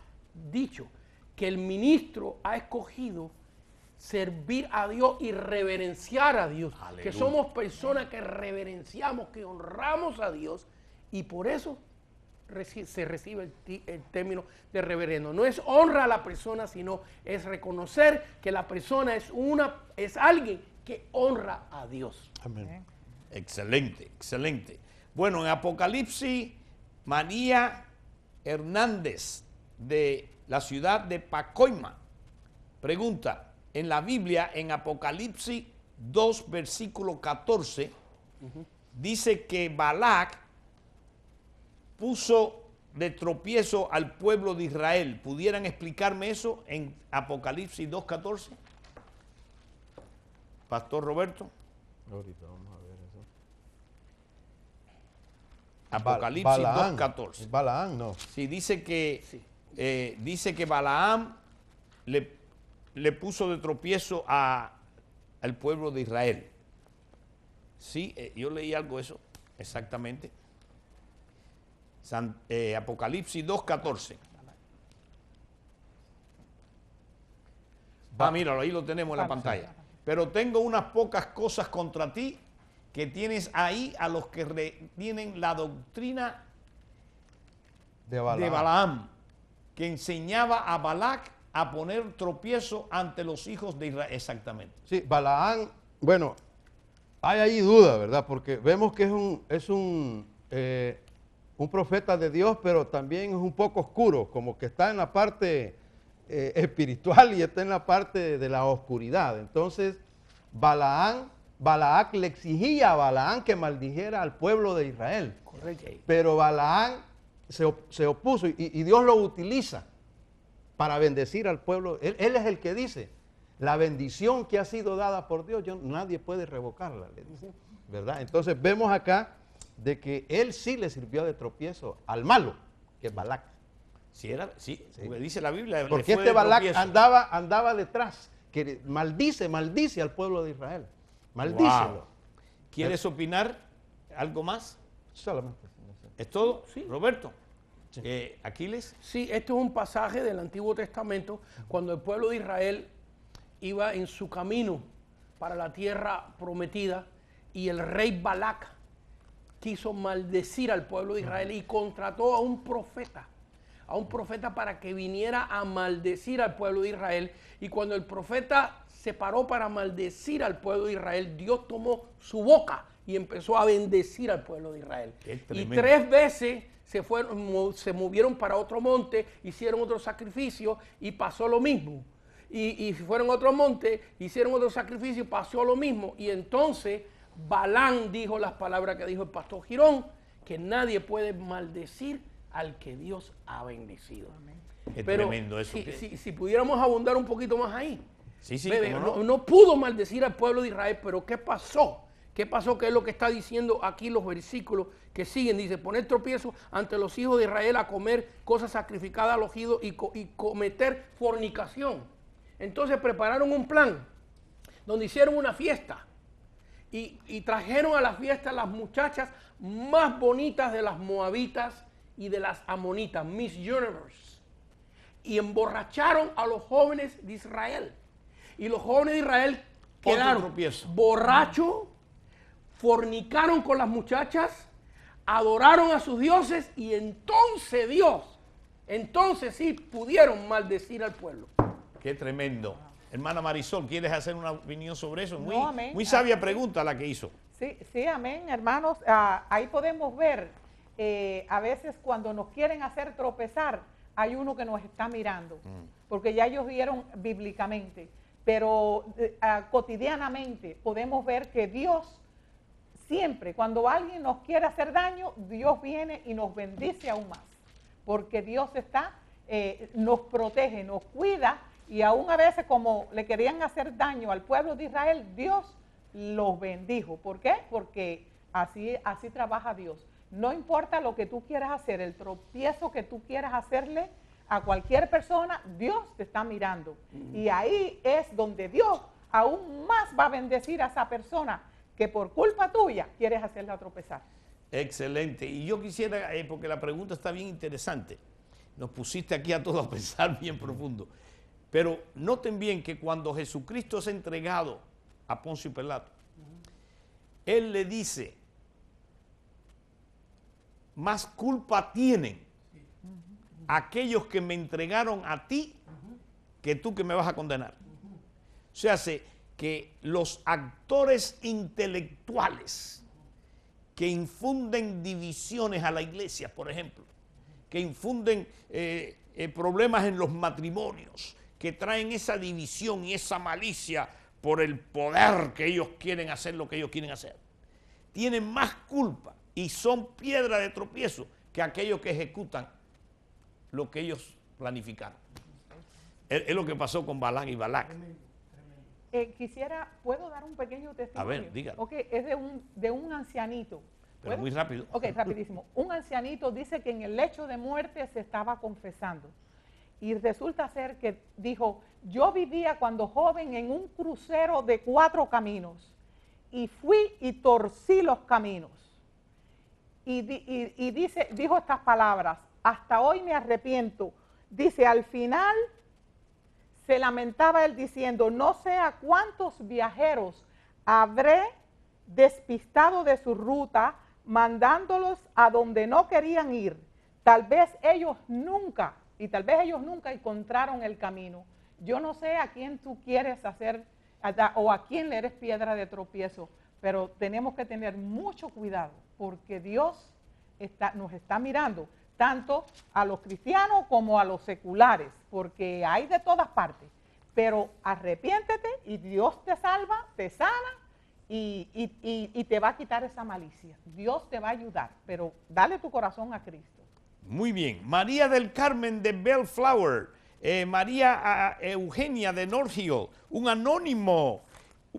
dicho, que el ministro ha escogido servir a Dios y reverenciar a Dios. Aleluya. Que somos personas que reverenciamos, que honramos a Dios, y por eso se recibe el término de reverendo. No es honra a la persona, sino es reconocer que la persona es alguien que honra a Dios. Amén. Excelente, excelente. Bueno, en Apocalipsis, María Hernández de la ciudad de Pacoima pregunta, en la Biblia, en Apocalipsis 2, versículo 14, dice que Balac puso de tropiezo al pueblo de Israel. ¿Pudieran explicarme eso en Apocalipsis 2:14? Pastor Roberto. Ahorita vamos a ver eso. Apocalipsis Balaán. 2:14. Balaán, no. Sí, dice que Balaam le puso de tropiezo al pueblo de Israel. Sí, yo leí algo de eso, exactamente. Apocalipsis 2:14. Míralo, ahí lo tenemos en la pantalla. Pero tengo unas pocas cosas contra ti, que tienes ahí a los que tienen la doctrina De Balaán. de Balaam, que enseñaba a Balac a poner tropiezo ante los hijos de Israel. Exactamente. Sí, Balaán, bueno, hay ahí duda, ¿verdad? Porque vemos que es un profeta de Dios, pero también es un poco oscuro, como que está en la parte espiritual y está en la parte de la oscuridad. Entonces, Balac le exigía a Balaán que maldijera al pueblo de Israel. Correcto. Pero Balaán se opuso y Dios lo utiliza para bendecir al pueblo. Él es el que dice, la bendición que ha sido dada por Dios, nadie puede revocarla, le dice, ¿verdad? Entonces vemos acá de que él sí le sirvió de tropiezo al malo, que es Balac. Sí, porque dice la Biblia. Porque este Balac andaba detrás, que maldice al pueblo de Israel. Maldícelo. Wow. ¿Quieres opinar algo más? Solamente. ¿Es todo? Sí. Roberto. Aquiles. Sí, esto es un pasaje del Antiguo Testamento cuando el pueblo de Israel iba en su camino para la tierra prometida y el rey Balac quiso maldecir al pueblo de Israel y contrató a un profeta para que viniera a maldecir al pueblo de Israel. Y cuando el profeta se paró para maldecir al pueblo de Israel, Dios tomó su boca y empezó a bendecir al pueblo de Israel. Y 3 veces se movieron para otro monte, hicieron otro sacrificio y pasó lo mismo. Y fueron a otro monte, hicieron otro sacrificio y pasó lo mismo. Y entonces Balaam dijo las palabras que dijo el pastor Girón, que nadie puede maldecir al que Dios ha bendecido. Es Pero tremendo eso. si pudiéramos abundar un poquito más ahí. Sí, Bebe, ¿cómo no? no pudo maldecir al pueblo de Israel, pero ¿qué pasó? ¿Qué pasó? ¿Qué es lo que está diciendo aquí los versículos que siguen? Dice, poner tropiezo ante los hijos de Israel a comer cosas sacrificadas a los ídolos y cometer fornicación. Entonces prepararon un plan donde hicieron una fiesta y trajeron a la fiesta las muchachas más bonitas de las moabitas y de las amonitas, Miss Universe, y emborracharon a los jóvenes de Israel. Y los jóvenes de Israel quedaron borrachos, fornicaron con las muchachas, adoraron a sus dioses y entonces sí pudieron maldecir al pueblo. Qué tremendo. Hermana Marisol, ¿quieres hacer una opinión sobre eso? No, amén. Muy sabia pregunta la que hizo. Sí, amén, hermanos. Ahí podemos ver, a veces cuando nos quieren hacer tropezar, hay uno que nos está mirando, porque ya ellos vieron bíblicamente, pero cotidianamente podemos ver que Dios siempre, cuando alguien nos quiere hacer daño, Dios viene y nos bendice aún más, porque Dios nos protege, nos cuida, y aún a veces como le querían hacer daño al pueblo de Israel, Dios los bendijo. ¿Por qué? Porque así trabaja Dios. No importa lo que tú quieras hacer, el tropiezo que tú quieras hacerle a cualquier persona, Dios te está mirando. Y ahí es donde Dios aún más va a bendecir a esa persona que por culpa tuya quieres hacerla tropezar. Excelente. Y yo quisiera, porque la pregunta está bien interesante, nos pusiste aquí a todos a pensar bien profundo, pero noten bien que cuando Jesucristo es entregado a Poncio Pilato, Él le dice, más culpa tienen aquellos que me entregaron a ti que tú que me vas a condenar. O sea, que los actores intelectuales que infunden divisiones a la iglesia, por ejemplo, que infunden problemas en los matrimonios, que traen esa división y esa malicia por el poder que ellos quieren hacer lo que ellos quieren hacer, tienen más culpa y son piedra de tropiezo que aquellos que ejecutan lo que ellos planificaron. Es lo que pasó con Balac y Balac. ¿Puedo dar un pequeño testimonio? A ver, dígalo. Ok, es de un ancianito. Pero muy rápido. Ok, rapidísimo. Un ancianito dice que en el lecho de muerte se estaba confesando. Y resulta ser que dijo, yo vivía cuando joven en un crucero de 4 caminos y fui y torcí los caminos. Y dijo estas palabras, hasta hoy me arrepiento. Dice, al final se lamentaba él diciendo, no sé a cuántos viajeros habré despistado de su ruta, mandándolos a donde no querían ir. Tal vez ellos nunca encontraron el camino. Yo no sé a quién tú quieres hacer o a quién le eres piedra de tropiezo, pero tenemos que tener mucho cuidado porque Dios nos está mirando tanto a los cristianos como a los seculares, porque hay de todas partes. Pero arrepiéntete y Dios te salva, te sana y te va a quitar esa malicia. Dios te va a ayudar, pero dale tu corazón a Cristo. Muy bien. María del Carmen de Bellflower, María Eugenia de North Hill, un anónimo,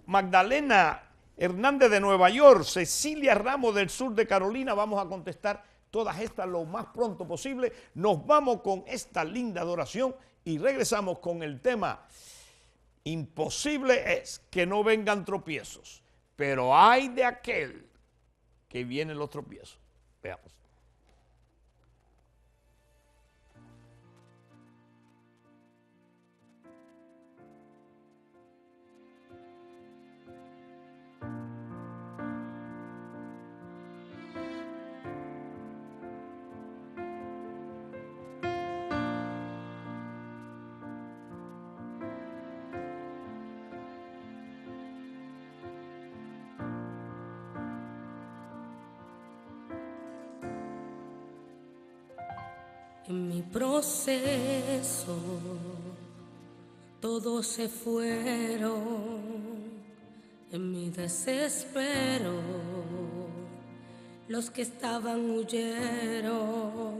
Magdalena Hernández de Nueva York, Cecilia Ramos del sur de Carolina. Vamos a contestar todas estas lo más pronto posible. Nos vamos con esta linda adoración y regresamos con el tema. Imposible es que no vengan tropiezos, pero hay de aquel que vienen los tropiezos. Veamos. En mi proceso todos se fueron, en mi desespero los que estaban huyeron.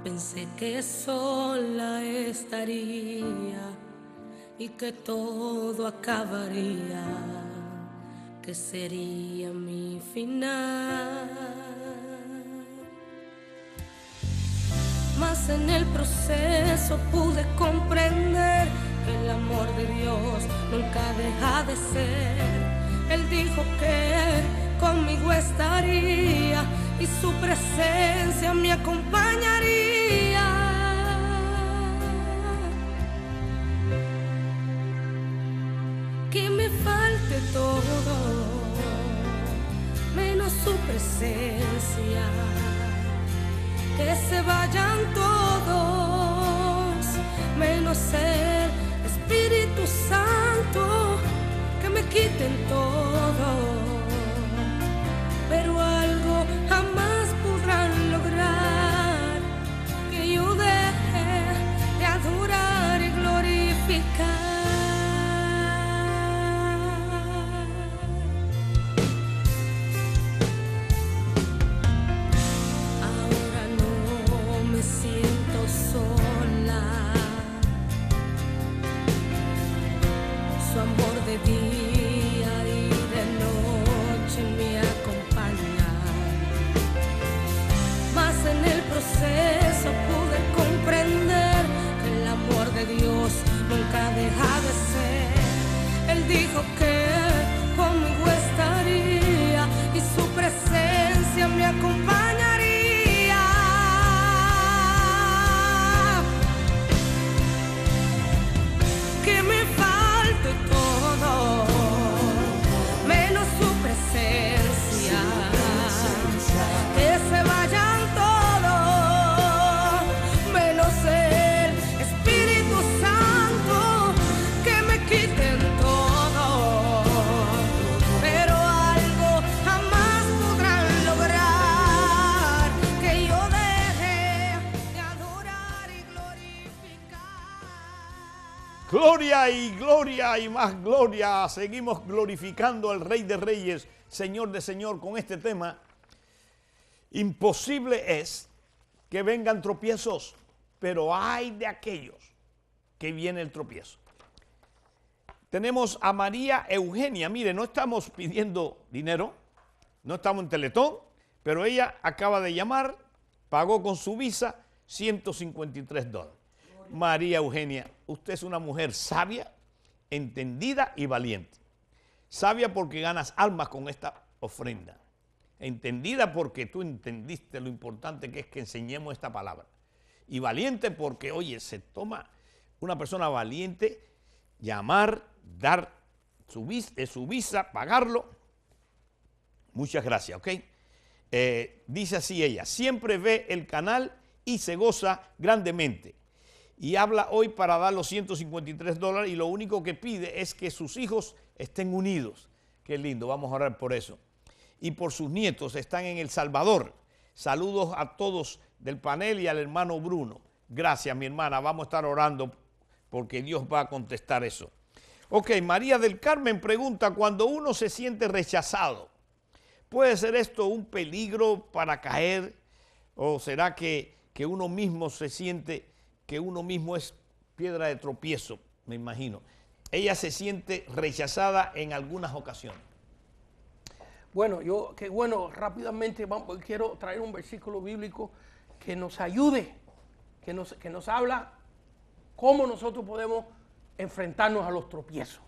Pensé que sola estaría y que todo acabaría, que sería mi final. Mas en el proceso pude comprender que el amor de Dios nunca deja de ser. Él dijo que conmigo estaría y su presencia me acompañaría. Que me falte todo, menos su presencia. Que se vayan todos, menos el Espíritu Santo, que me quiten todo, pero algo jamás podrán lograr, que yo deje de adorar y glorificar. Su amor de día y de noche me acompaña. Mas en el proceso pude comprender que el amor de Dios nunca deja de ser. Él dijo que conmigo estaría gloria y más gloria. Seguimos glorificando al Rey de Reyes, Señor de Señor, con este tema. Imposible es que vengan tropiezos, pero hay de aquellos que viene el tropiezo. Tenemos a María Eugenia. Mire, no estamos pidiendo dinero, no estamos en Teletón, pero ella acaba de llamar, pagó con su visa $153. María Eugenia, usted es una mujer sabia, entendida y valiente. Sabia porque ganas almas con esta ofrenda. Entendida porque tú entendiste lo importante que es que enseñemos esta palabra. Y valiente porque, oye, se toma una persona valiente, llamar, dar su visa, pagarlo. Muchas gracias, ¿ok? Dice así ella, siempre ve el canal y se goza grandemente. Y habla hoy para dar los $153 y lo único que pide es que sus hijos estén unidos. Qué lindo, vamos a orar por eso. Y por sus nietos, están en El Salvador. Saludos a todos del panel y al hermano Bruno. Gracias, mi hermana, vamos a estar orando porque Dios va a contestar eso. Ok, María del Carmen pregunta, cuando uno se siente rechazado, ¿puede ser esto un peligro para caer? ¿O será que uno mismo se siente que uno mismo es piedra de tropiezo? Me imagino. Ella se siente rechazada en algunas ocasiones. Bueno, rápidamente quiero traer un versículo bíblico que nos ayude, que nos habla cómo nosotros podemos enfrentarnos a los tropiezos.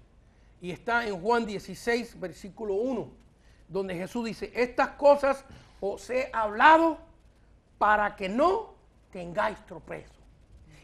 Y está en Juan 16, versículo 1, donde Jesús dice, estas cosas os he hablado para que no tengáis tropiezo.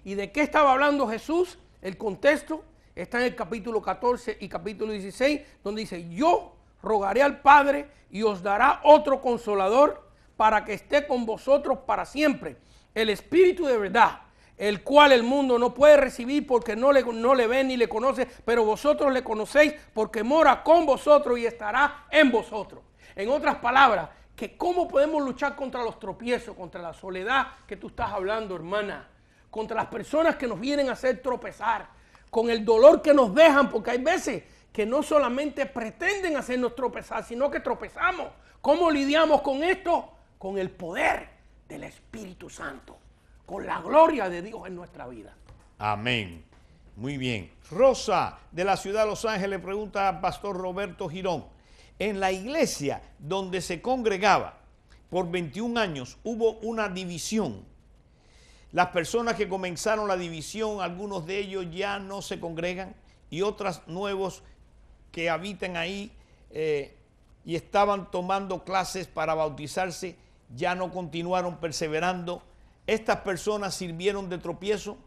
¿Y de qué estaba hablando Jesús? El contexto está en el capítulo 14 y capítulo 16, donde dice, yo rogaré al Padre y os dará otro consolador para que esté con vosotros para siempre, el Espíritu de verdad, el cual el mundo no puede recibir porque no le ve ni le conoce, pero vosotros le conocéis porque mora con vosotros y estará en vosotros. En otras palabras, que cómo podemos luchar contra los tropiezos, contra la soledad que tú estás hablando, hermana, contra las personas que nos vienen a hacer tropezar, con el dolor que nos dejan, porque hay veces que no solamente pretenden hacernos tropezar, sino que tropezamos. ¿Cómo lidiamos con esto? Con el poder del Espíritu Santo, con la gloria de Dios en nuestra vida. Amén. Muy bien. Rosa, de la ciudad de Los Ángeles, pregunta al pastor Roberto Girón. En la iglesia donde se congregaba por 21 años hubo una división. Las personas que comenzaron la división, algunos de ellos ya no se congregan y otros nuevos que habitan ahí y estaban tomando clases para bautizarse, ya no continuaron perseverando. Estas personas sirvieron de tropiezo.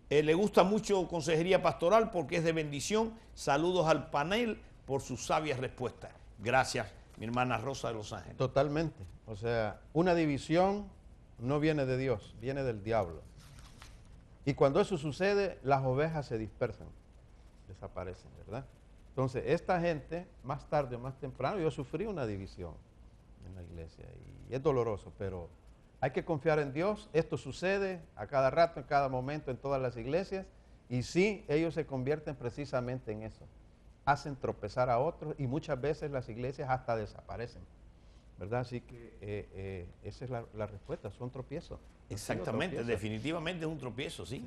Le gusta mucho consejería pastoral porque es de bendición. Saludos al panel por sus sabias respuestas. Gracias, mi hermana Rosa de Los Ángeles. Totalmente. O sea, una división no viene de Dios, viene del diablo. Y cuando eso sucede, las ovejas se dispersan, desaparecen, ¿verdad? Entonces, esta gente, más tarde o más temprano, yo sufrí una división en la iglesia y es doloroso, pero hay que confiar en Dios. Esto sucede a cada rato, en cada momento, en todas las iglesias, y sí, ellos se convierten precisamente en eso. Hacen tropezar a otros y muchas veces las iglesias hasta desaparecen, ¿verdad? Así que esa es la respuesta, son tropiezos. Exactamente, definitivamente es un tropiezo, sí.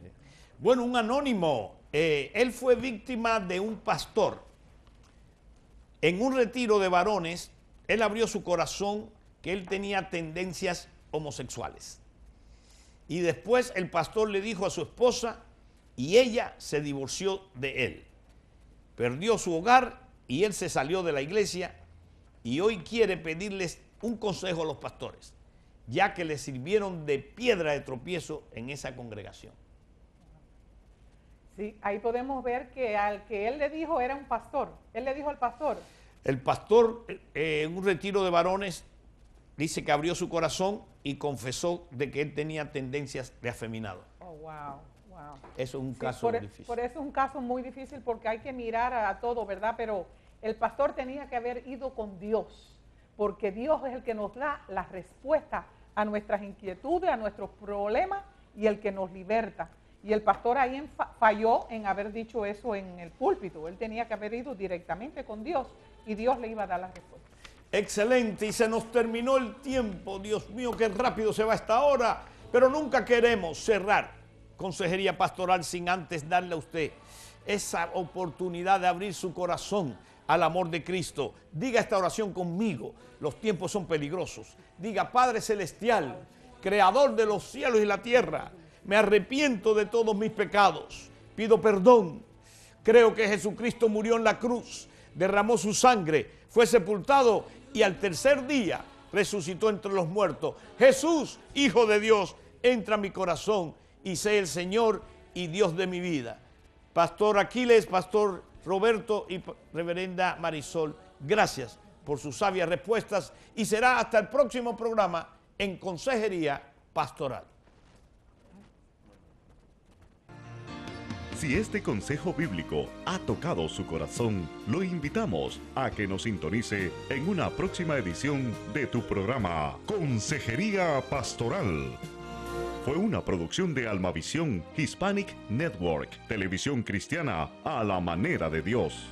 Bueno, un anónimo, él fue víctima de un pastor. En un retiro de varones, él abrió su corazón que él tenía tendencias homosexuales. Y después el pastor le dijo a su esposa y ella se divorció de él. Perdió su hogar y él se salió de la iglesia y hoy quiere pedirles un consejo a los pastores, ya que le sirvieron de piedra de tropiezo en esa congregación. Sí, ahí podemos ver que al que él le dijo era un pastor. Él le dijo al pastor. El pastor en un retiro de varones dice que abrió su corazón y confesó de que él tenía tendencias de afeminado. Oh, wow, wow. Eso es un caso difícil. Por eso es un caso muy difícil porque hay que mirar a todo, ¿verdad? Pero el pastor tenía que haber ido con Dios, porque Dios es el que nos da la respuesta a nuestras inquietudes, a nuestros problemas y el que nos liberta. Y el pastor ahí falló en haber dicho eso en el púlpito. Él tenía que haber ido directamente con Dios y Dios le iba a dar la respuesta. Excelente, y se nos terminó el tiempo. Dios mío, qué rápido se va esta hora. Pero nunca queremos cerrar Consejería Pastoral sin antes darle a usted esa oportunidad de abrir su corazón al amor de Cristo. Diga esta oración conmigo. Los tiempos son peligrosos. Diga: Padre Celestial, Creador de los cielos y la tierra, me arrepiento de todos mis pecados. Pido perdón. Creo que Jesucristo murió en la cruz, derramó su sangre, fue sepultado y al tercer día resucitó entre los muertos. Jesús, Hijo de Dios, entra a mi corazón y sé el Señor y Dios de mi vida. Pastor Aquiles, Pastor Roberto y Reverenda Marisol, gracias por sus sabias respuestas y será hasta el próximo programa en Consejería Pastoral. Si este consejo bíblico ha tocado su corazón, lo invitamos a que nos sintonice en una próxima edición de tu programa Consejería Pastoral. Fue una producción de Almavisión Hispanic Network, televisión cristiana a la manera de Dios.